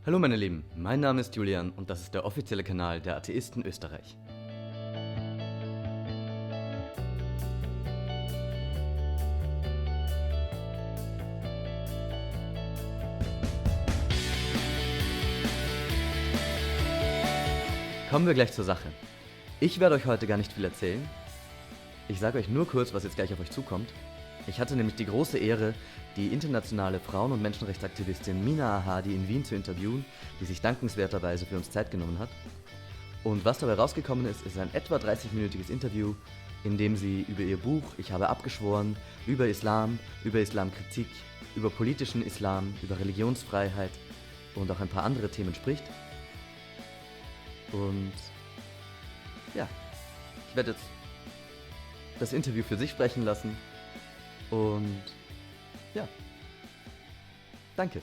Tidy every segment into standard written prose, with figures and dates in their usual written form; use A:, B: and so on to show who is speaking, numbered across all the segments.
A: Hallo meine Lieben, mein Name ist Julian und das ist der offizielle Kanal der Atheisten Österreich. Kommen wir gleich zur Sache. Ich werde euch heute gar nicht viel erzählen. Ich sage euch nur kurz, was jetzt gleich auf euch zukommt. Ich hatte nämlich die große Ehre, die internationale Frauen- und Menschenrechtsaktivistin Mina Ahadi in Wien zu interviewen, die sich dankenswerterweise für uns Zeit genommen hat. Und was dabei rausgekommen ist, ist ein etwa 30-minütiges Interview, in dem sie über ihr Buch Ich habe abgeschworen, über Islam, über Islamkritik, über politischen Islam, über Religionsfreiheit und auch ein paar andere Themen spricht. Und ja, ich werde jetzt das Interview für sich sprechen lassen. Und ja, danke.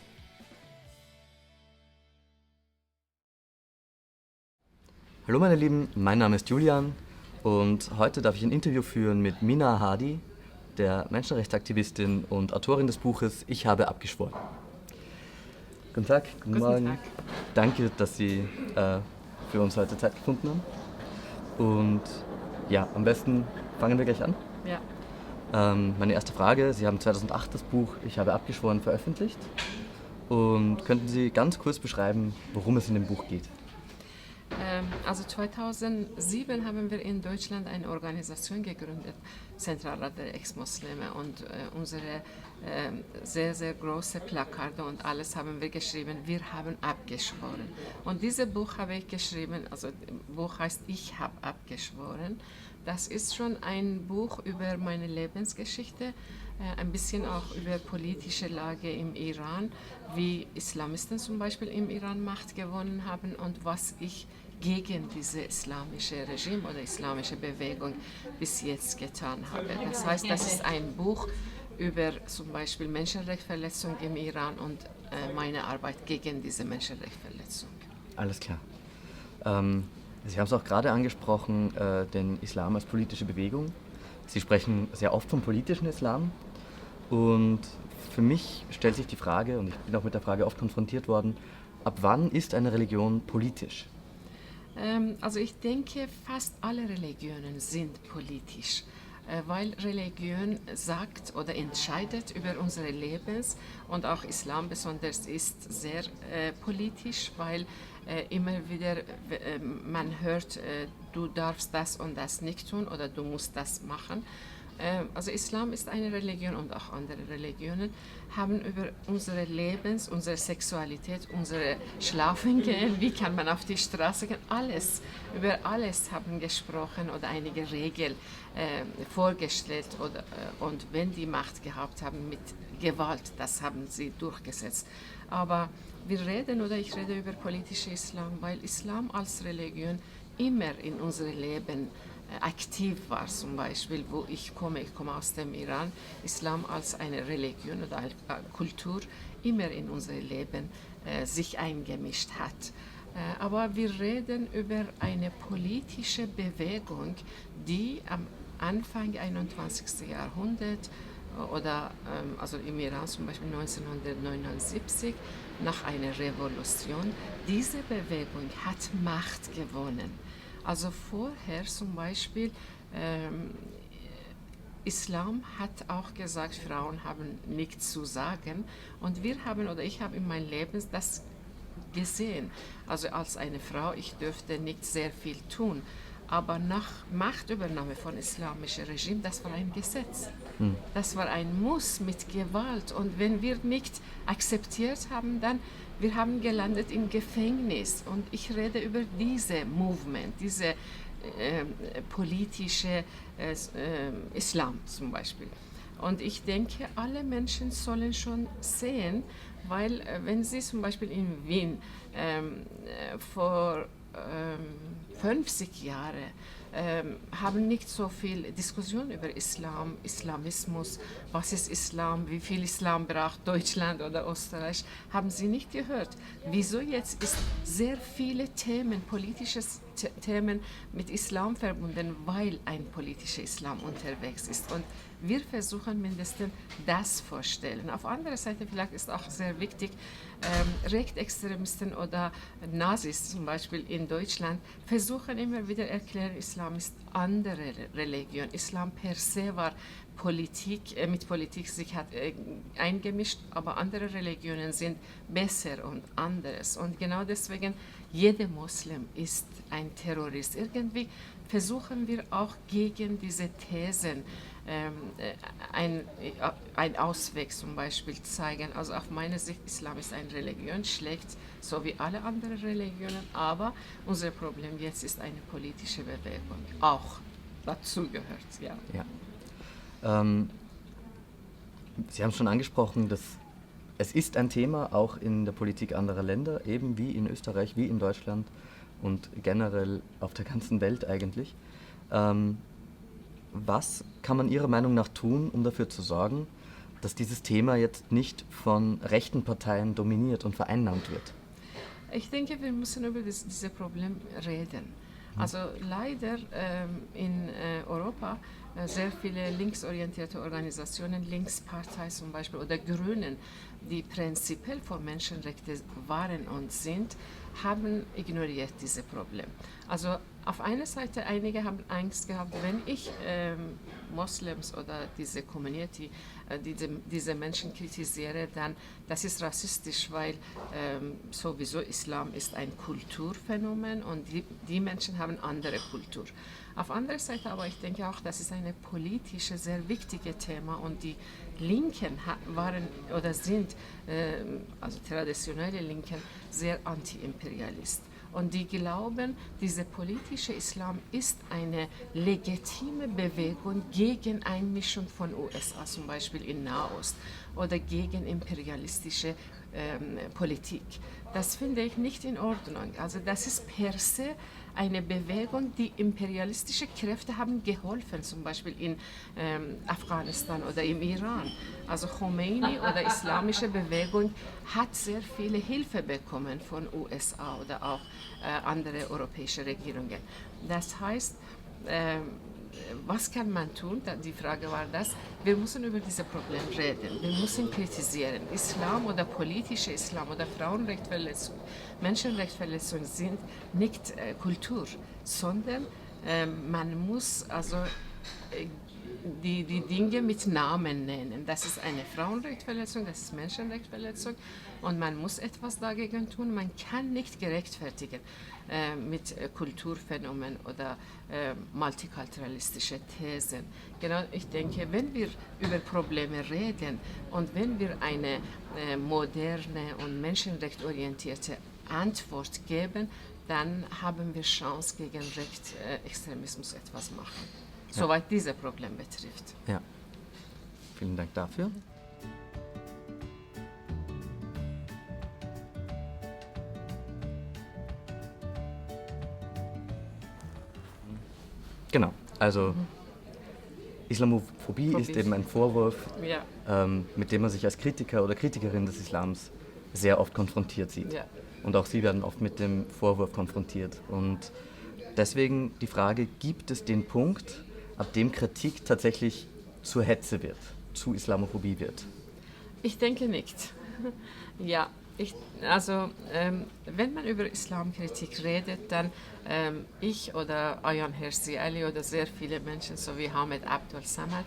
A: Hallo meine Lieben, mein Name ist Julian und heute darf ich ein Interview führen mit Mina Ahadi, der Menschenrechtsaktivistin und Autorin des Buches Ich habe abgeschworen. Guten Tag, guten Morgen.
B: Tag.
A: Danke, dass Sie für uns heute Zeit gefunden haben. Und ja, am besten fangen wir gleich an.
B: Ja.
A: Meine erste Frage, Sie haben 2008 das Buch Ich habe abgeschworen veröffentlicht. Und könnten Sie ganz kurz beschreiben, worum es in dem Buch geht?
B: Also 2007 haben wir in Deutschland eine Organisation gegründet, Zentralrat der Ex-Muslime, und unsere sehr, sehr große Plakate und alles haben wir geschrieben, wir haben abgeschworen. Und dieses Buch habe ich geschrieben, also das Buch heißt Ich habe abgeschworen. Das ist schon ein Buch über meine Lebensgeschichte, ein bisschen auch über politische Lage im Iran, wie Islamisten zum Beispiel im Iran Macht gewonnen haben und was ich gegen diese islamische Regime oder islamische Bewegung bis jetzt getan habe. Das heißt, das ist ein Buch über zum Beispiel Menschenrechtsverletzungen im Iran und meine Arbeit gegen diese Menschenrechtsverletzung.
A: Alles klar. Sie haben es auch gerade angesprochen, den Islam als politische Bewegung. Sie sprechen sehr oft vom politischen Islam. Und für mich stellt sich die Frage, und ich bin auch mit der Frage oft konfrontiert worden, ab wann ist eine Religion politisch?
B: Also ich denke, fast alle Religionen sind politisch, weil Religion sagt oder entscheidet über unsere Lebens, und auch Islam besonders ist sehr politisch, weil immer wieder man hört, du darfst das und das nicht tun oder du musst das machen. Also Islam ist eine Religion und auch andere Religionen haben über unsere Lebens, unsere Sexualität, unsere Schlafen gehen, wie kann man auf die Straße gehen, über alles haben gesprochen oder einige Regeln vorgestellt und wenn die Macht gehabt haben mit Gewalt, das haben sie durchgesetzt. Aber ich rede über politische Islam, weil Islam als Religion immer in unserem Leben aktiv war, zum Beispiel, wo ich komme aus dem Iran, Islam als eine Religion oder eine Kultur immer in unser Leben sich eingemischt hat. Aber wir reden über eine politische Bewegung, die am Anfang 21. Jahrhundert oder also im Iran zum Beispiel 1979 nach einer Revolution, diese Bewegung hat Macht gewonnen. Also vorher zum Beispiel, Islam hat auch gesagt, Frauen haben nichts zu sagen, und ich habe in meinem Leben das gesehen. Also als eine Frau, ich dürfte nicht sehr viel tun, aber nach Machtübernahme von islamischem Regime, das war ein Gesetz. Das war ein Muss mit Gewalt, und wenn wir nicht akzeptiert haben, dann wir haben gelandet im Gefängnis, und ich rede über diese Movement, diese politische Islam zum Beispiel. Und ich denke, alle Menschen sollen schon sehen, weil wenn Sie zum Beispiel in Wien vor 50 Jahren haben nicht so viel Diskussion über Islam, Islamismus, was ist Islam, wie viel Islam braucht Deutschland oder Österreich, haben Sie nicht gehört. Wieso jetzt ist sehr viele Themen, politische Themen mit Islam verbunden, weil ein politischer Islam unterwegs ist. Und wir versuchen mindestens das vorzustellen. Auf anderer Seite vielleicht ist auch sehr wichtig, Rechtsextremisten oder Nazis zum Beispiel in Deutschland versuchen immer wieder erklären, Islam ist andere Religion. Islam per se war mit Politik sich hat eingemischt, aber andere Religionen sind besser und anderes. Und genau deswegen, jeder Muslim ist ein Terrorist. Irgendwie versuchen wir auch gegen diese Thesen ein Ausweg zum Beispiel zeigen. Also auf meine Sicht, Islam ist eine Religion, schlecht, so wie alle anderen Religionen, aber unser Problem jetzt ist eine politische Bewegung, auch dazu gehört, ja.
A: Ja. Sie haben es schon angesprochen, dass es ist ein Thema auch in der Politik anderer Länder, eben wie in Österreich, wie in Deutschland und generell auf der ganzen Welt eigentlich. Was kann man Ihrer Meinung nach tun, um dafür zu sorgen, dass dieses Thema jetzt nicht von rechten Parteien dominiert und vereinnahmt wird?
B: Ich denke, wir müssen über dieses Problem reden. Also leider in Europa sehr viele linksorientierte Organisationen, Linkspartei zum Beispiel oder Grünen, die prinzipiell für Menschenrechte waren und sind, haben ignoriert dieses Problem. Also auf einer Seite, einige haben Angst gehabt, wenn ich Moslems oder diese Community, diese Menschen kritisiere, dann das ist rassistisch, weil sowieso Islam ist ein Kulturphänomen und die Menschen haben andere Kultur. Auf anderer Seite aber, ich denke auch, das ist ein politisches, sehr wichtiges Thema und die Linken waren oder sind, also traditionelle Linken, sehr anti-imperialist. Und die glauben, dieser politische Islam ist eine legitime Bewegung gegen Einmischung von USA, zum Beispiel in Nahost, oder gegen imperialistische Politik. Das finde ich nicht in Ordnung. Also das ist per se eine Bewegung, die imperialistische Kräfte haben geholfen, zum Beispiel in Afghanistan oder im Iran. Also Khomeini oder islamische Bewegung hat sehr viele Hilfe bekommen von USA oder auch andere europäische Regierungen. Das heißt, was kann man tun? Die Frage war das. Wir müssen über dieses Problem reden. Wir müssen kritisieren. Islam oder politische Islam oder Frauenrechtsverletzung, Menschenrechtsverletzung sind nicht Kultur, sondern man muss also die Dinge mit Namen nennen. Das ist eine Frauenrechtsverletzung, das ist Menschenrechtsverletzung und man muss etwas dagegen tun. Man kann nicht gerechtfertigen mit Kulturphänomenen oder multikulturalistische Thesen. Genau, ich denke, wenn wir über Probleme reden und wenn wir eine moderne und menschenrechtsorientierte Antwort geben, dann haben wir Chance, gegen Rechtsextremismus etwas machen. Soweit dieses Problem betrifft.
A: Ja, vielen Dank dafür. Genau, also Islamophobie ist eben ein Vorwurf, mit dem man sich als Kritiker oder Kritikerin des Islams sehr oft konfrontiert sieht. Ja. Und auch Sie werden oft mit dem Vorwurf konfrontiert. Und deswegen die Frage, gibt es den Punkt, ab dem Kritik tatsächlich zur Hetze wird, zu Islamophobie wird?
B: Ich denke nicht. Ja, wenn man über Islamkritik redet, dann ich oder Ayaan Hirsi Ali oder sehr viele Menschen, so wie Hamed Abdul Samad,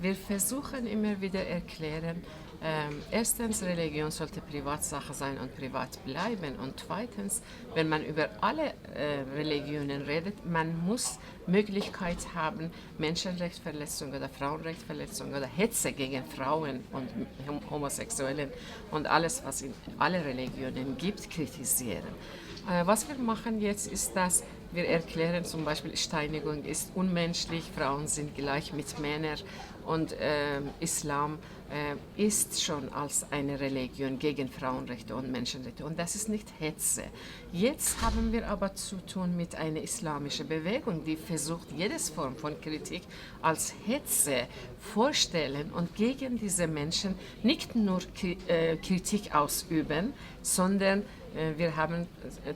B: wir versuchen immer wieder erklären, erstens, Religion sollte Privatsache sein und privat bleiben. Und zweitens, wenn man über alle Religionen redet, man muss Möglichkeit haben, Menschenrechtsverletzungen oder Frauenrechtsverletzungen oder Hetze gegen Frauen und Homosexuellen und alles, was in alle Religionen gibt, kritisieren. Was wir machen jetzt ist, dass wir erklären zum Beispiel, Steinigung ist unmenschlich, Frauen sind gleich mit Männern und Islam ist schon als eine Religion gegen Frauenrechte und Menschenrechte und das ist nicht Hetze. Jetzt haben wir aber zu tun mit einer islamischen Bewegung, die versucht, jede Form von Kritik als Hetze vorstellen und gegen diese Menschen nicht nur Kritik ausüben, sondern Wir haben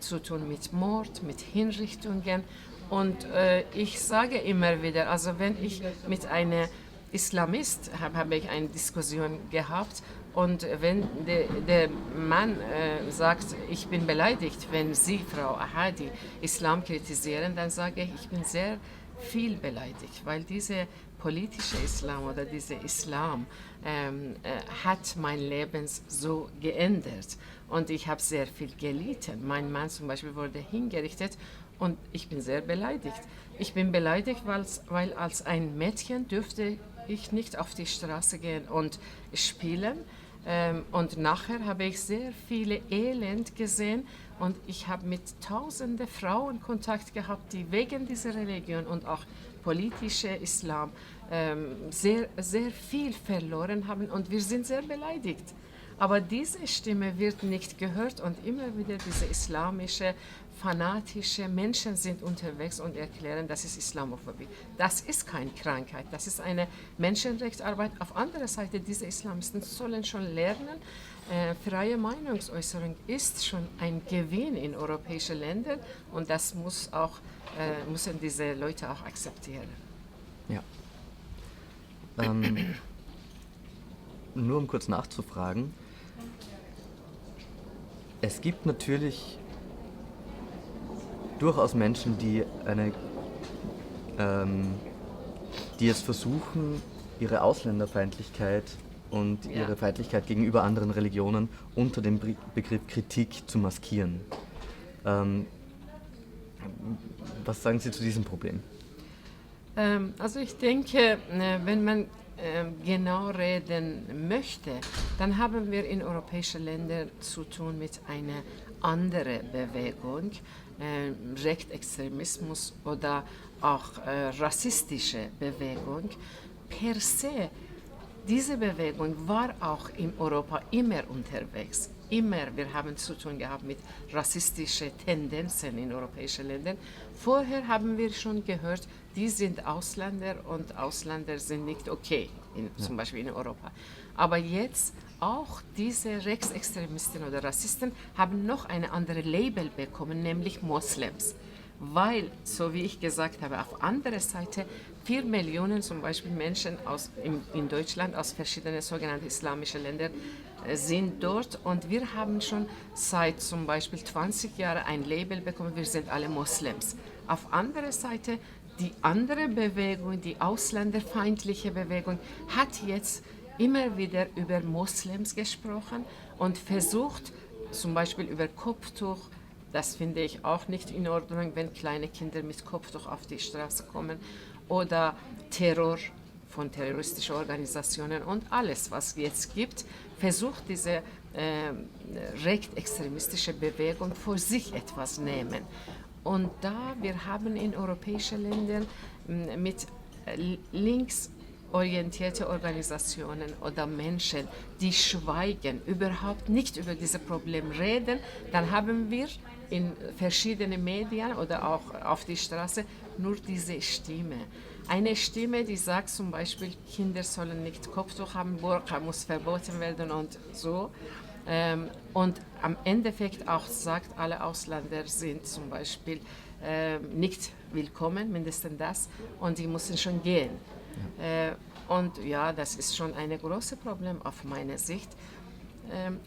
B: zu tun mit Mord, mit Hinrichtungen. Und ich sage immer wieder, also wenn ich mit einem Islamist habe ich eine Diskussion gehabt und wenn der Mann sagt, ich bin beleidigt, wenn Sie, Frau Ahadi, Islam kritisieren, dann sage ich bin sehr viel beleidigt, weil dieser politische Islam oder dieser Islam hat mein Leben so geändert und ich habe sehr viel gelitten. Mein Mann zum Beispiel wurde hingerichtet und ich bin sehr beleidigt. Ich bin beleidigt, weil als ein Mädchen dürfte ich nicht auf die Straße gehen und spielen. Und nachher habe ich sehr viele Elend gesehen und ich habe mit tausenden Frauen Kontakt gehabt, die wegen dieser Religion und auch politischer Islam sehr, sehr viel verloren haben und wir sind sehr beleidigt. Aber diese Stimme wird nicht gehört und immer wieder diese islamische, fanatische Menschen sind unterwegs und erklären, das ist Islamophobie. Das ist keine Krankheit, das ist eine Menschenrechtsarbeit. Auf anderer Seite, diese Islamisten sollen schon lernen, freie Meinungsäußerung ist schon ein Gewinn in europäischen Ländern und das müssen diese Leute auch akzeptieren.
A: Ja. Nur um kurz nachzufragen, es gibt natürlich durchaus Menschen, die die jetzt versuchen, ihre Ausländerfeindlichkeit und ihre Feindlichkeit gegenüber anderen Religionen unter dem Begriff Kritik zu maskieren. Was sagen Sie zu diesem Problem?
B: Also ich denke, wenn man genau reden möchte, dann haben wir in europäischen Ländern zu tun mit einer anderen Bewegung, Rechtsextremismus oder auch rassistische Bewegung. Per se, diese Bewegung war auch in Europa immer unterwegs. Immer, wir haben zu tun gehabt mit rassistischen Tendenzen in europäischen Ländern. Vorher haben wir schon gehört, die sind Ausländer und Ausländer sind nicht okay, zum Beispiel in Europa. Aber jetzt auch diese Rechtsextremisten oder Rassisten haben noch ein anderes Label bekommen, nämlich Moslems. Weil, so wie ich gesagt habe, auf anderer Seite 4 Millionen zum Beispiel Menschen in Deutschland aus verschiedenen sogenannten islamischen Ländern sind dort und wir haben schon seit zum Beispiel 20 Jahren ein Label bekommen, wir sind alle Moslems. Auf anderer Seite, die andere Bewegung, die ausländerfeindliche Bewegung, hat jetzt immer wieder über Moslems gesprochen und versucht, zum Beispiel über Kopftuch. Das finde ich auch nicht in Ordnung, wenn kleine Kinder mit Kopftuch auf die Straße kommen. Oder Terror von terroristischen Organisationen und alles, was es jetzt gibt, versucht diese rechtsextremistische Bewegung für sich etwas nehmen. Und da wir haben in europäischen Ländern mit linksorientierte Organisationen oder Menschen, die schweigen, überhaupt nicht über diese Probleme reden, dann haben wir in verschiedenen Medien oder auch auf die Straße nur diese Stimme. Eine Stimme, die sagt zum Beispiel, Kinder sollen nicht Kopftuch haben, Burka muss verboten werden und so. Und am Endeffekt auch sagt, alle Ausländer sind zum Beispiel nicht willkommen, mindestens das, und die müssen schon gehen. Und ja, das ist schon ein großes Problem auf meiner Sicht.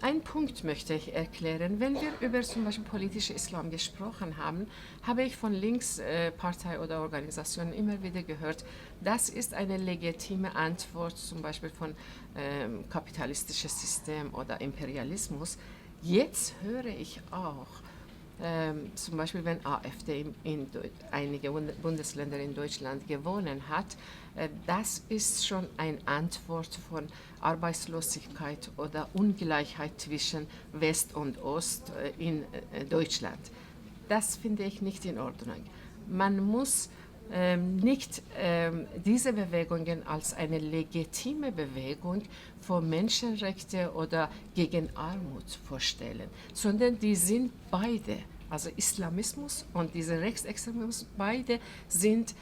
B: Ein Punkt möchte ich erklären. Wenn wir über zum Beispiel politischen Islam gesprochen haben, habe ich von Linkspartei oder Organisationen immer wieder gehört, das ist eine legitime Antwort zum Beispiel von kapitalistischem System oder Imperialismus. Jetzt höre ich auch, zum Beispiel wenn AfD in einige Bundesländer in Deutschland gewonnen hat, das ist schon eine Antwort von Arbeitslosigkeit oder Ungleichheit zwischen West und Ost in Deutschland. Das finde ich nicht in Ordnung. Man muss nicht diese Bewegungen als eine legitime Bewegung für Menschenrechte oder gegen Armut vorstellen, sondern die sind beide, also Islamismus und dieser Rechtsextremismus, beide sind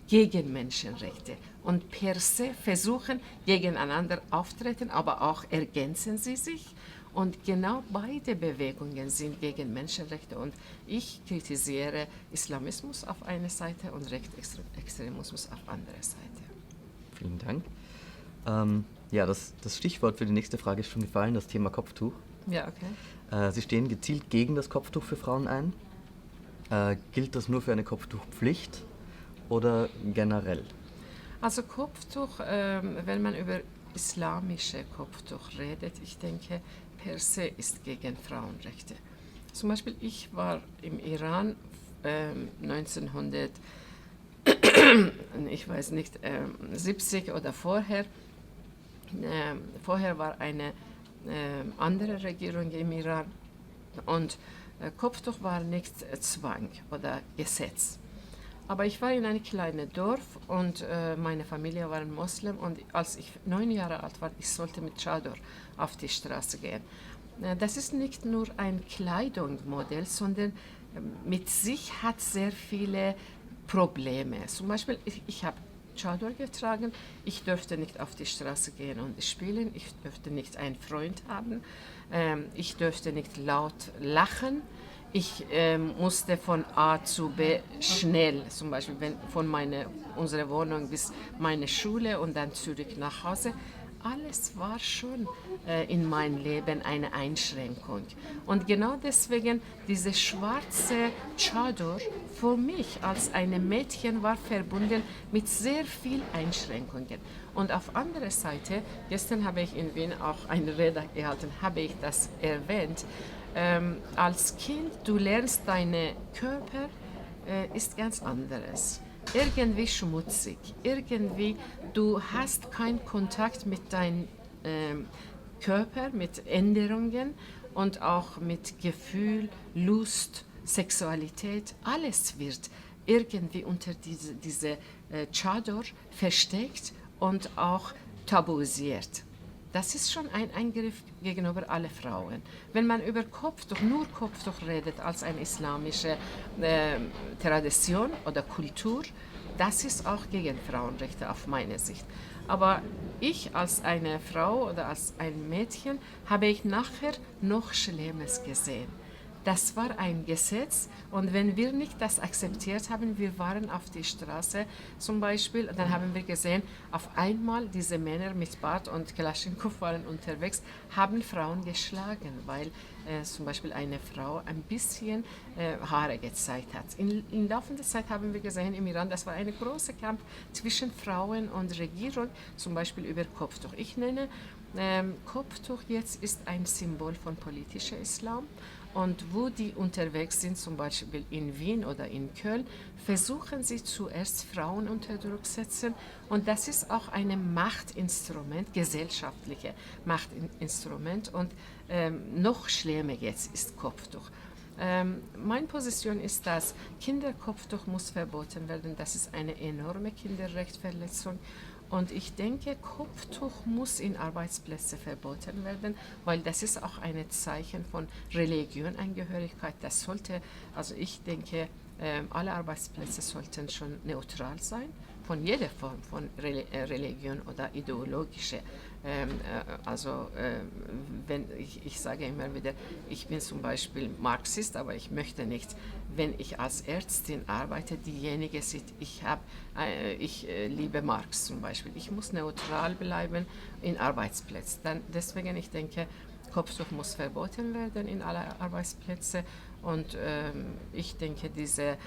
B: gegen Menschenrechte und per se versuchen gegeneinander auftreten, aber auch ergänzen sie sich. Und genau beide Bewegungen sind gegen Menschenrechte und ich kritisiere Islamismus auf einer Seite und Rechtsextremismus auf andere Seite.
A: Vielen Dank. Ja, das Stichwort für die nächste Frage ist schon gefallen, das Thema Kopftuch.
B: Ja, okay.
A: Sie stehen gezielt gegen das Kopftuch für Frauen ein. Gilt das nur für eine Kopftuchpflicht oder generell?
B: Also Kopftuch, wenn man über islamische Kopftuch redet, ich denke, per se ist gegen Frauenrechte. Zum Beispiel, ich war im Iran 1900, ich weiß nicht, 70 oder vorher. Vorher war eine andere Regierung im Iran und Kopftuch war nicht Zwang oder Gesetz. Aber ich war in einem kleinen Dorf und meine Familie war Moslem und als ich 9 Jahre alt war, ich sollte mit Chador auf die Straße gehen. Das ist nicht nur ein Kleidungsmodell, sondern mit sich hat sehr viele Probleme. Zum Beispiel, ich habe Chador getragen, ich durfte nicht auf die Straße gehen und spielen, ich durfte nicht einen Freund haben, ich durfte nicht laut lachen. Ich musste von A zu B schnell, zum Beispiel von unserer Wohnung bis meine Schule und dann zurück nach Hause. Alles war schon in meinem Leben eine Einschränkung. Und genau deswegen diese schwarze Chador für mich als ein Mädchen war verbunden mit sehr vielen Einschränkungen. Und auf anderer Seite, gestern habe ich in Wien auch eine Rede gehalten, habe ich das erwähnt, als Kind, du lernst, dein Körper ist ganz anderes. Irgendwie schmutzig, irgendwie, du hast keinen Kontakt mit deinem Körper, mit Änderungen und auch mit Gefühl, Lust, Sexualität. Alles wird irgendwie unter diese Chador versteckt und auch tabuisiert. Das ist schon ein Eingriff gegenüber allen Frauen. Wenn man über Kopftuch, nur Kopftuch redet als eine islamische Tradition oder Kultur, das ist auch gegen Frauenrechte auf meine Sicht. Aber ich als eine Frau oder als ein Mädchen habe ich nachher noch Schlimmes gesehen. Das war ein Gesetz und wenn wir nicht das akzeptiert haben, wir waren auf die Straße zum Beispiel, dann haben wir gesehen, auf einmal diese Männer mit Bart und Kalaschnikow waren unterwegs, haben Frauen geschlagen, weil zum Beispiel eine Frau ein bisschen Haare gezeigt hat. In laufender Zeit haben wir gesehen im Iran, das war ein großer Kampf zwischen Frauen und Regierung, zum Beispiel über Kopftuch. Ich nenne Kopftuch jetzt ist ein Symbol von politischem Islam. Und wo die unterwegs sind, zum Beispiel in Wien oder in Köln, versuchen sie zuerst Frauen unter Druck zu setzen. Und das ist auch ein Machtinstrument, gesellschaftliches Machtinstrument. Und noch schlimmer jetzt ist Kopftuch. Meine Position ist, dass Kinderkopftuch muss verboten werden. Das ist eine enorme Kinderrechtsverletzung. Und ich denke, Kopftuch muss in Arbeitsplätzen verboten werden, weil das ist auch ein Zeichen von Religionangehörigkeit. Das sollte, also ich denke, alle Arbeitsplätze sollten schon neutral sein, von jeder Form von Religion oder ideologische. Wenn ich sage immer wieder, ich bin zum Beispiel Marxist, aber ich möchte nicht, wenn ich als Ärztin arbeite, diejenige sieht, ich liebe Marx zum Beispiel. Ich muss neutral bleiben in Arbeitsplätzen. Deswegen, ich denke, Kopftuch muss verboten werden in allen Arbeitsplätzen und ich denke, diese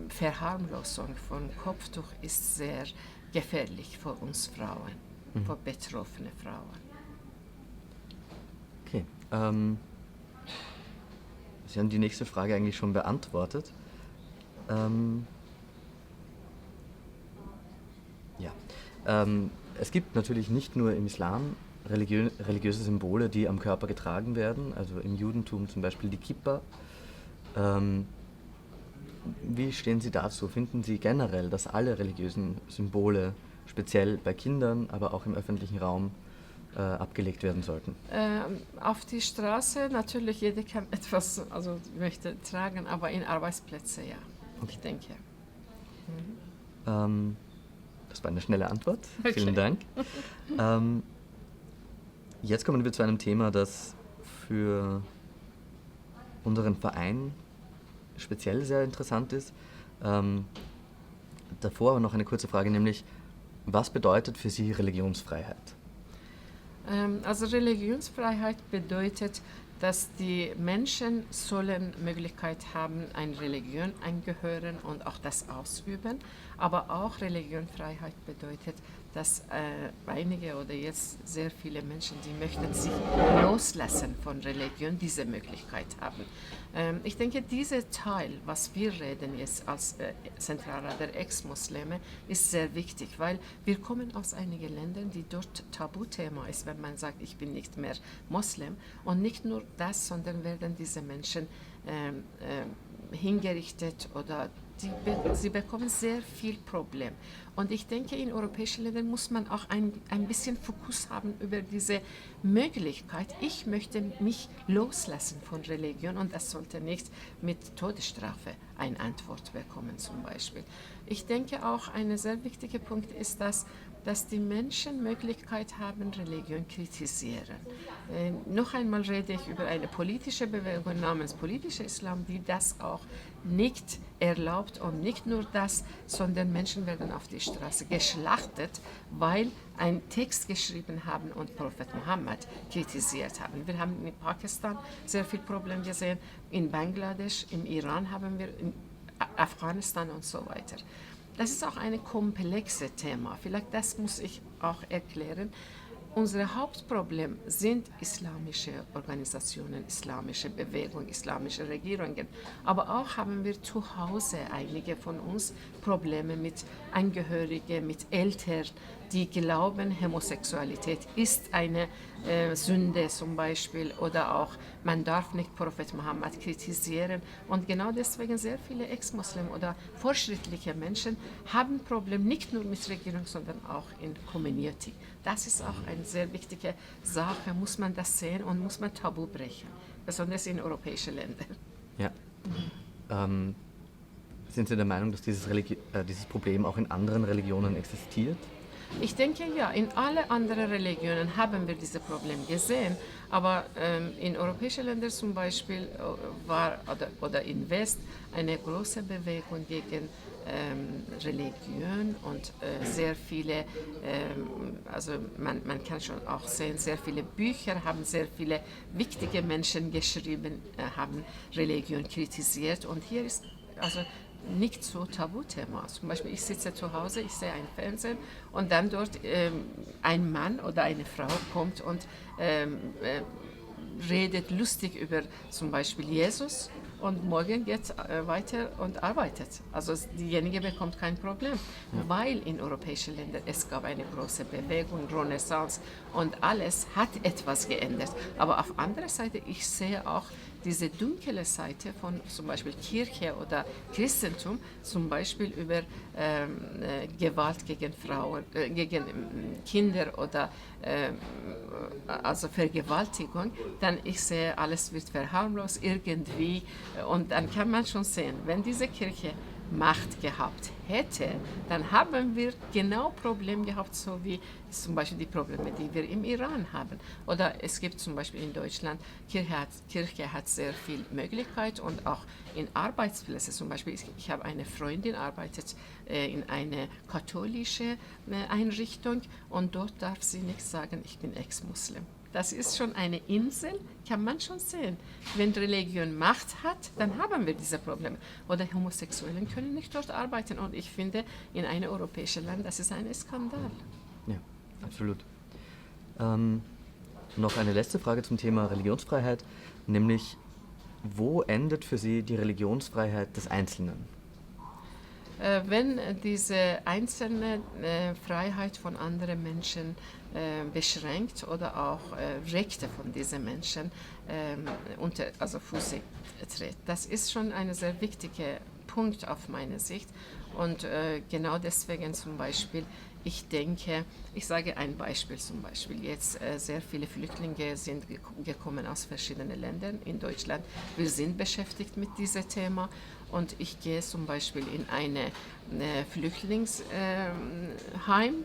B: Verharmlosung von Kopftuch ist sehr gefährlich für uns Frauen, für betroffene Frauen.
A: Okay, Sie haben die nächste Frage eigentlich schon beantwortet. Es gibt natürlich nicht nur im Islam religiöse Symbole, die am Körper getragen werden, also im Judentum zum Beispiel die Kippa. Wie stehen Sie dazu? Finden Sie generell, dass alle religiösen Symbole, speziell bei Kindern, aber auch im öffentlichen Raum, abgelegt werden sollten?
B: Auf die Straße natürlich, jeder kann etwas, also möchte tragen, aber in Arbeitsplätzen ja, okay. Ich denke.
A: Das war eine schnelle Antwort. Okay. Vielen Dank. Jetzt kommen wir zu einem Thema, das für unseren Verein speziell sehr interessant ist. Davor aber noch eine kurze Frage, nämlich, was bedeutet für Sie Religionsfreiheit?
B: Also Religionsfreiheit bedeutet, dass die Menschen sollen Möglichkeit haben, eine Religion angehören und auch das ausüben. Aber auch Religionfreiheit bedeutet, dass einige oder jetzt sehr viele Menschen, die möchten sich loslassen von Religion, diese Möglichkeit haben. Ich denke, dieser Teil, was wir reden jetzt als Zentralrat der Ex-Muslime, ist sehr wichtig, weil wir kommen aus einigen Ländern, die dort Tabuthema ist, wenn man sagt, ich bin nicht mehr Moslem. Und nicht nur das, sondern werden diese Menschen hingerichtet oder sie bekommen sehr viel Problem. Und ich denke, in europäischen Ländern muss man auch ein bisschen Fokus haben über diese Möglichkeit. Ich möchte mich loslassen von Religion und das sollte nicht mit Todesstrafe eine Antwort bekommen zum Beispiel. Ich denke auch, ein sehr wichtiger Punkt ist, dass die Menschen Möglichkeit haben, Religion kritisieren. Noch einmal rede ich über eine politische Bewegung namens politischer Islam, die das auch nicht erlaubt und nicht nur das, sondern Menschen werden auf die Straße geschlachtet, weil einen Text geschrieben haben und Prophet Muhammad kritisiert haben. Wir haben in Pakistan sehr viel Probleme gesehen, in Bangladesch, im Iran haben wir, in Afghanistan und so weiter. Das ist auch ein komplexes Thema. Vielleicht das muss ich auch erklären. Unser Hauptproblem sind islamische Organisationen, islamische Bewegungen, islamische Regierungen. Aber auch haben wir zu Hause einige von uns Probleme mit Angehörigen, mit Eltern, die glauben, Homosexualität ist eine Sünde zum Beispiel oder auch man darf nicht Prophet Muhammad kritisieren. Und genau deswegen sehr viele Ex-Muslim oder fortschrittliche Menschen haben Probleme nicht nur mit Regierung, sondern auch in Community. Das ist auch eine sehr wichtige Sache, muss man das sehen und muss man Tabu brechen, besonders in europäischen Ländern.
A: Ja. Sind Sie der Meinung, dass dieses Problem auch in anderen Religionen existiert?
B: Ich denke ja, in alle anderen Religionen haben wir dieses Problem gesehen, aber in europäischen Ländern zum Beispiel war oder in West eine große Bewegung gegen Religion und sehr viele, also man kann schon auch sehen, sehr viele Bücher haben sehr viele wichtige Menschen geschrieben, haben Religion kritisiert und hier ist also nicht so Tabuthema. Zum Beispiel, ich sitze zu Hause, ich sehe einen Fernsehen und dann dort ein Mann oder eine Frau kommt und redet lustig über zum Beispiel Jesus und morgen geht weiter und arbeitet. Also diejenige bekommt kein Problem, weil in europäischen Ländern es gab eine große Bewegung, Renaissance und alles hat etwas geändert. Aber auf anderer Seite, ich sehe auch diese dunkle Seite von zum Beispiel Kirche oder Christentum, zum Beispiel über Gewalt gegen Frauen, gegen Kinder oder also Vergewaltigung, dann ich sehe, alles wird verharmlost irgendwie und dann kann man schon sehen, wenn diese Kirche Macht gehabt hätte, dann haben wir genau Probleme gehabt, so wie zum Beispiel die Probleme, die wir im Iran haben. Oder es gibt zum Beispiel in Deutschland, Kirche hat sehr viel Möglichkeit und auch in Arbeitsplätzen zum Beispiel. Ich habe eine Freundin, arbeitet in einer katholischen Einrichtung und dort darf sie nicht sagen, ich bin Ex-Muslim. Das ist schon eine Insel, kann man schon sehen. Wenn Religion Macht hat, dann haben wir diese Probleme. Oder Homosexuellen können nicht dort arbeiten. Und ich finde, in einem europäischen Land, das ist ein Skandal.
A: Ja, absolut. Noch eine letzte Frage zum Thema Religionsfreiheit, nämlich, wo endet für Sie die Religionsfreiheit des Einzelnen?
B: Wenn diese einzelne Freiheit von anderen Menschen beschränkt oder auch Rechte von diesen Menschen unter Füße tritt. Das ist schon ein sehr wichtiger Punkt auf meine Sicht und genau deswegen zum Beispiel, ich denke, ich sage ein Beispiel zum Beispiel, jetzt sehr viele Flüchtlinge sind gekommen aus verschiedenen Ländern in Deutschland. Wir sind beschäftigt mit diesem Thema und ich gehe zum Beispiel in ein Flüchtlingsheim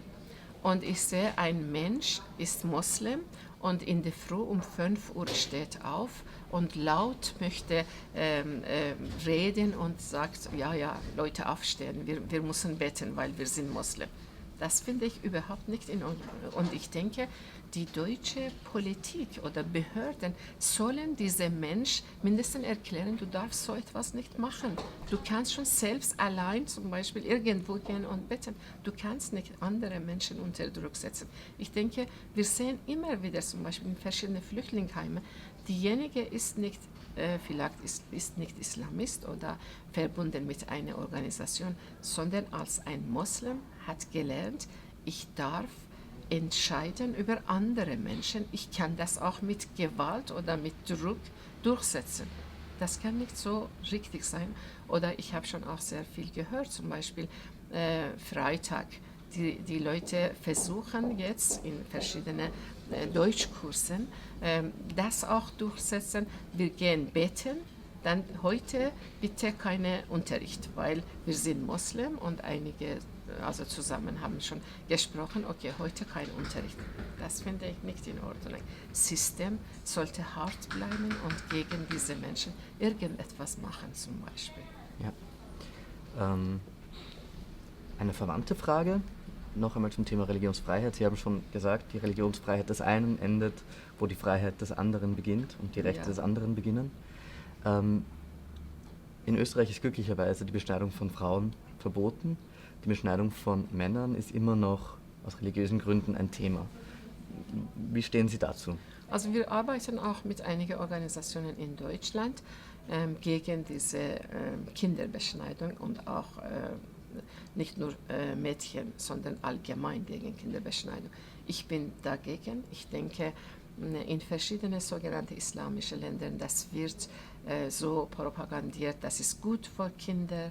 B: und ich sehe, ein Mensch ist Moslem und in der Früh um 5 Uhr steht auf und laut möchte reden und sagt, ja, ja, Leute aufstehen, wir müssen beten, weil wir sind Moslem. Das finde ich überhaupt nicht in Ordnung. Und ich denke, die deutsche Politik oder Behörden sollen diesem Mensch mindestens erklären, du darfst so etwas nicht machen. Du kannst schon selbst allein zum Beispiel irgendwo gehen und beten. Du kannst nicht andere Menschen unter Druck setzen. Ich denke, wir sehen immer wieder zum Beispiel in verschiedenen Flüchtlingsheimen, diejenige ist nicht vielleicht ist nicht Islamist oder verbunden mit einer Organisation, sondern als ein Moslem hat gelernt, ich darf entscheiden über andere Menschen. Ich kann das auch mit Gewalt oder mit Druck durchsetzen. Das kann nicht so richtig sein. Oder ich habe schon auch sehr viel gehört, zum Beispiel Freitag. Die Leute versuchen jetzt in verschiedenen Deutschkursen das auch durchsetzen. Wir gehen beten, dann heute bitte keinen Unterricht, weil wir sind Moslem und einige also zusammen haben schon gesprochen, okay, heute kein Unterricht. Das finde ich nicht in Ordnung. Das System sollte hart bleiben und gegen diese Menschen irgendetwas machen zum Beispiel.
A: Ja. Eine verwandte Frage, noch einmal zum Thema Religionsfreiheit. Sie haben schon gesagt, die Religionsfreiheit des einen endet, wo die Freiheit des anderen beginnt und die Rechte des anderen beginnen. In Österreich ist glücklicherweise die Beschneidung von Frauen verboten. Die Beschneidung von Männern ist immer noch aus religiösen Gründen ein Thema. Wie stehen Sie dazu?
B: Also wir arbeiten auch mit einigen Organisationen in Deutschland gegen diese Kinderbeschneidung und auch nicht nur Mädchen, sondern allgemein gegen Kinderbeschneidung. Ich bin dagegen. Ich denke, in verschiedenen sogenannten islamischen Ländern, das wird so propagandiert, das ist gut für Kinder,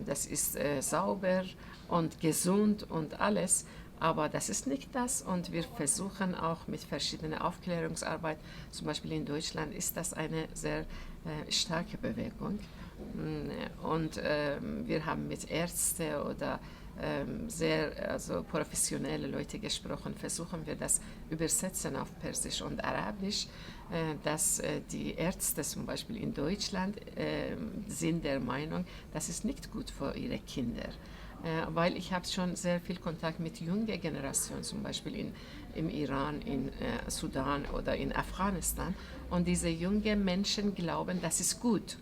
B: das ist sauber und gesund und alles, aber das ist nicht das und wir versuchen auch mit verschiedener Aufklärungsarbeit, zum Beispiel in Deutschland ist das eine sehr starke Bewegung und wir haben mit Ärzten oder sehr professionelle Leute gesprochen, versuchen wir das übersetzen auf Persisch und Arabisch, dass die Ärzte zum Beispiel in Deutschland sind der Meinung, das ist nicht gut für ihre Kinder. Weil ich habe schon sehr viel Kontakt mit junger Generationen, zum Beispiel im Iran, in Sudan oder in Afghanistan. Und diese jungen Menschen glauben, das ist gut.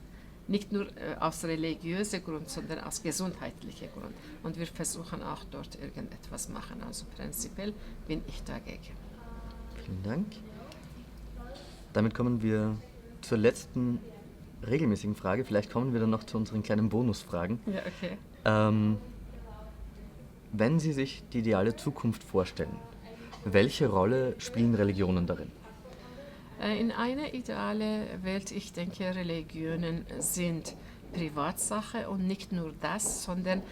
B: Nicht nur aus religiöser Grund, sondern aus gesundheitlicher Grund. Und wir versuchen auch dort irgendetwas machen. Also prinzipiell bin ich dagegen.
A: Vielen Dank. Damit kommen wir zur letzten regelmäßigen Frage. Vielleicht kommen wir dann noch zu unseren kleinen Bonusfragen.
B: Ja, okay.
A: Wenn Sie sich die ideale Zukunft vorstellen, welche Rolle spielen Religionen darin?
B: In einer idealen Welt, ich denke, Religionen sind Privatsache und nicht nur das, sondern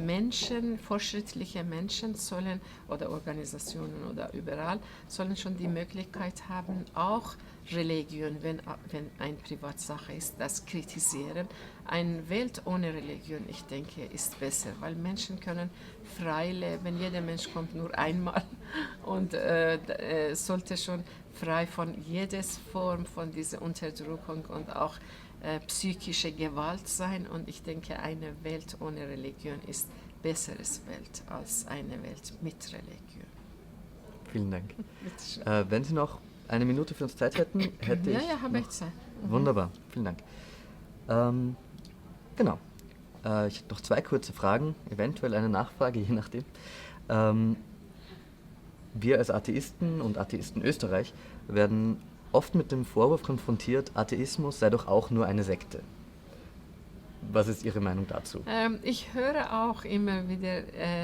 B: Menschen, fortschrittliche Menschen sollen oder Organisationen oder überall sollen schon die Möglichkeit haben, auch Religion, wenn eine Privatsache ist, das kritisieren. Eine Welt ohne Religion, ich denke, ist besser, weil Menschen können frei leben. Jeder Mensch kommt nur einmal und sollte schon frei von jeder Form von dieser Unterdrückung und auch psychische Gewalt sein. Und ich denke, eine Welt ohne Religion ist besseres Welt als eine Welt mit Religion.
A: Vielen Dank. Wenn Sie noch eine Minute für uns Zeit hätten, hätte ich...
B: Ja, habe ich Zeit.
A: Wunderbar, vielen Dank. Genau. Ich habe noch 2 kurze Fragen, eventuell eine Nachfrage, je nachdem. Wir als Atheisten und Atheisten Österreich werden oft mit dem Vorwurf konfrontiert, Atheismus sei doch auch nur eine Sekte. Was ist Ihre Meinung dazu?
B: Ich höre auch immer wieder,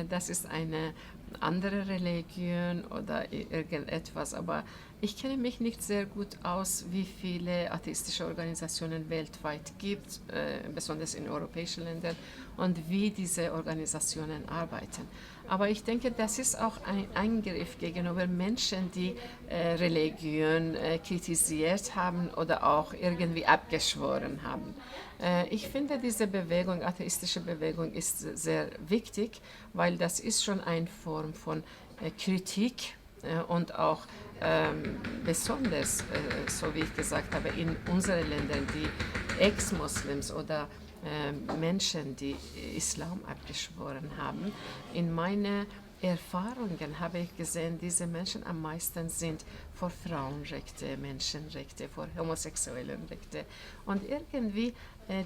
B: das ist eine andere Religion oder irgendetwas, aber ich kenne mich nicht sehr gut aus, wie viele atheistische Organisationen weltweit gibt, besonders in europäischen Ländern, und wie diese Organisationen arbeiten. Aber ich denke, das ist auch ein Eingriff gegenüber Menschen, die Religion kritisiert haben oder auch irgendwie abgeschworen haben. Ich finde, diese Bewegung, atheistische Bewegung, ist sehr wichtig, weil das ist schon eine Form von Kritik und auch besonders, so wie ich gesagt habe, in unseren Ländern, die Ex-Moslems oder Menschen, die Islam abgeschworen haben, in meinen Erfahrungen habe ich gesehen, diese Menschen am meisten sind für Frauenrechte, Menschenrechte, für homosexuellen Rechte. Und irgendwie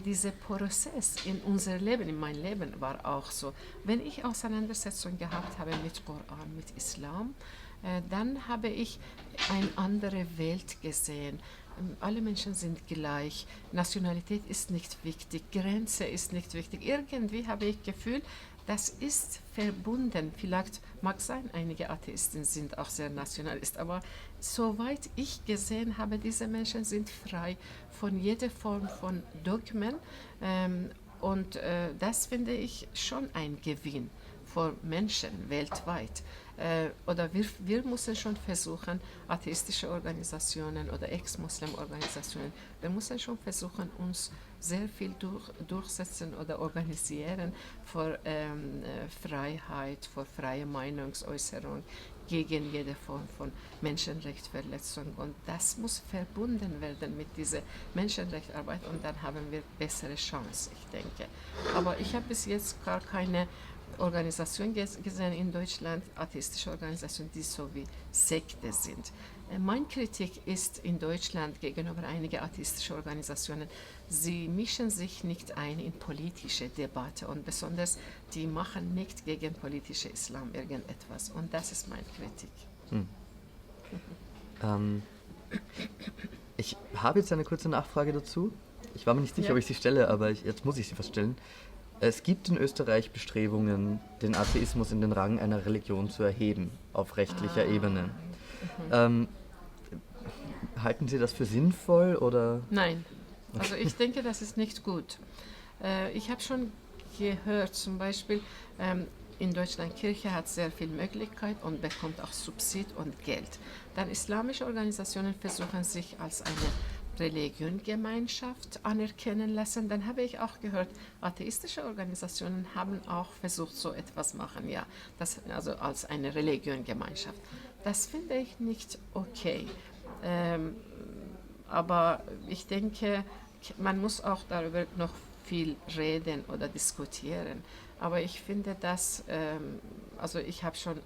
B: dieser Prozess in unser Leben, in mein Leben war auch so. Wenn ich Auseinandersetzungen gehabt habe mit Koran, mit Islam, dann habe ich eine andere Welt gesehen. Alle Menschen sind gleich, Nationalität ist nicht wichtig, Grenze ist nicht wichtig. Irgendwie habe ich das Gefühl, das ist verbunden. Vielleicht mag sein, einige Atheisten sind auch sehr nationalist, aber soweit ich gesehen habe, diese Menschen sind frei von jeder Form von Dogmen und das finde ich schon ein Gewinn für Menschen weltweit. Oder wir müssen schon versuchen, atheistische Organisationen oder Ex-Muslim-Organisationen, wir müssen schon versuchen, uns sehr viel durchsetzen oder organisieren für Freiheit, für freie Meinungsäußerung, gegen jede Form von Menschenrechtsverletzung. Und das muss verbunden werden mit dieser Menschenrechtsarbeit und dann haben wir bessere Chance, ich denke. Aber ich habe bis jetzt gar keine Organisation gesehen in Deutschland, atheistische Organisationen, die so wie Sekte sind. Meine Kritik ist in Deutschland gegenüber einigen atheistischen Organisationen, sie mischen sich nicht ein in politische Debatte und besonders die machen nicht gegen politische Islam irgendetwas und das ist meine Kritik.
A: Ich habe jetzt eine kurze Nachfrage dazu. Ich war mir nicht sicher, ob ich sie stelle, aber jetzt muss ich sie fast stellen. Es gibt in Österreich Bestrebungen, den Atheismus in den Rang einer Religion zu erheben, auf rechtlicher Ebene. Halten Sie das für sinnvoll oder?
B: Nein, also ich denke, das ist nicht gut. Ich habe schon gehört, zum Beispiel in Deutschland, Kirche hat sehr viel Möglichkeit und bekommt auch Subsid und Geld. Dann islamische Organisationen versuchen sich als eine Religionsgemeinschaft anerkennen lassen. Dann habe ich auch gehört, atheistische Organisationen haben auch versucht, so etwas machen, ja, das, also als eine Religionsgemeinschaft. Das finde ich nicht okay. Aber ich denke, man muss auch darüber noch viel reden oder diskutieren. Aber ich finde das, also ich habe schon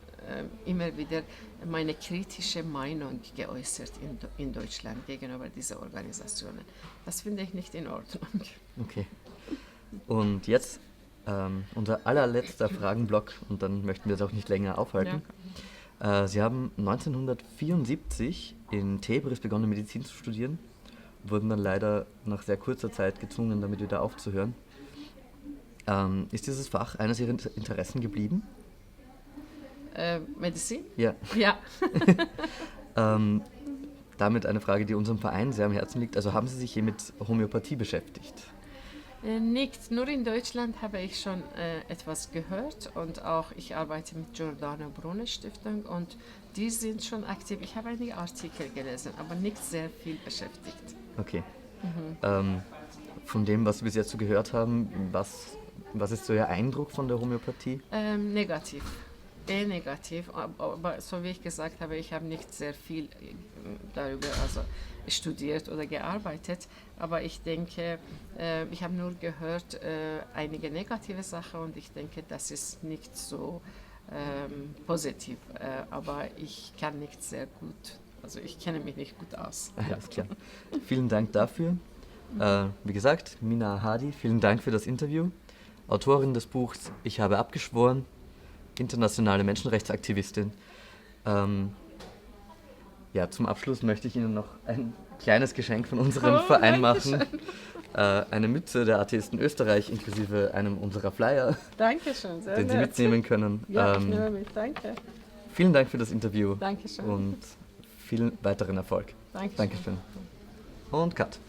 B: immer wieder meine kritische Meinung geäußert in Deutschland gegenüber diesen Organisationen. Das finde ich nicht in Ordnung.
A: Okay. Und jetzt unser allerletzter Fragenblock und dann möchten wir es auch nicht länger aufhalten. Ja. Sie haben 1974 in Tebris begonnen, Medizin zu studieren, wurden dann leider nach sehr kurzer Zeit gezwungen, damit wieder aufzuhören. Ist dieses Fach eines Ihrer Interessen geblieben?
B: Medizin?
A: Ja.
B: Ja.
A: Damit eine Frage, die unserem Verein sehr am Herzen liegt. Also haben Sie sich je mit Homöopathie beschäftigt?
B: Nicht, nur in Deutschland habe ich schon etwas gehört und auch ich arbeite mit Giordano Bruno Stiftung und die sind schon aktiv. Ich habe einige Artikel gelesen, aber nicht sehr viel beschäftigt.
A: Okay. Von dem, was wir bis jetzt so gehört haben, was ist so Ihr Eindruck von der Homöopathie?
B: Negativ. Negativ, aber so wie ich gesagt habe, ich habe nicht sehr viel darüber studiert oder gearbeitet, aber ich denke, ich habe nur gehört einige negative Sachen und ich denke, das ist nicht so positiv, aber ich kann nicht sehr gut, also ich kenne mich nicht gut aus.
A: Alles klar. Vielen Dank dafür. Wie gesagt, Mina Hadi, vielen Dank für das Interview. Autorin des Buchs Ich habe abgeschworen, internationale Menschenrechtsaktivistin. Ja, zum Abschluss möchte ich Ihnen noch ein kleines Geschenk von unserem Verein machen. Eine Mütze der Atheisten Österreich inklusive einem unserer Flyer,
B: Dankeschön, sehr
A: den Sie mitnehmen können.
B: Ja, ich nehme mit, danke.
A: Vielen Dank für das Interview.
B: Dankeschön.
A: Und viel weiteren Erfolg.
B: Dankeschön.
A: Dankeschön. Und Cut.